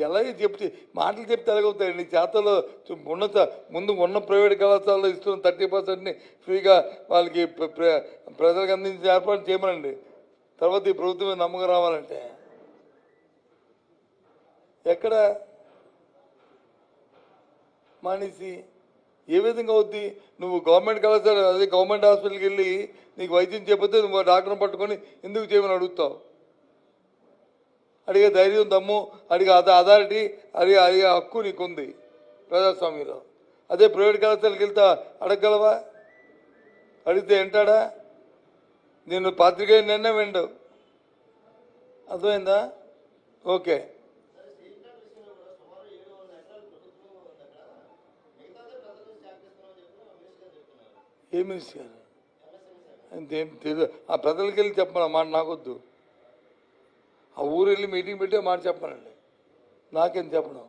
ఎలాగే చెప్తే మాటలు చెప్తే ఎలాగవుతాయి? నీ చేతలో ముందు ఉన్న ప్రైవేట్ కళాశాలలో ఇస్తున్న 30%ని ఫ్రీగా వాళ్ళకి ప్రజలకు అందించే ఏర్పాటు చేయమనండి. తర్వాత ఈ ప్రభుత్వం మీద నమ్మకం రావాలంటే ఎక్కడ మానేసి ఏ విధంగా అవుద్ది? నువ్వు గవర్నమెంట్ కళాశాల అదే గవర్నమెంట్ హాస్పిటల్కి వెళ్ళి నీకు వైద్యం చేయకపోతే నువ్వు డాక్టర్ని పట్టుకొని ఎందుకు చేయమని అడుగుతావు? అడిగే ధైర్యం, దమ్ము, అడిగే అథారిటీ, అడిగే హక్కు నీకుంది ప్రజాస్వామ్యంలో. అదే ప్రైవేట్ కళాశాలకు వెళ్తా అడగగలవా? అడిగితే వింటాడా? నేను పాత్రికేయ నిన్న విండు. అర్థమైందా? ఓకే. ఏ మినిస్టర్ గారు? అంతేం తెలియదు. ఆ ప్రజలకి వెళ్ళి చెప్పమన్నా మాట నాకొద్దు. ఆ ఊరు వెళ్ళి మీటింగ్ పెట్టి మాట చెప్పానండి. నాకేం చెప్పడం.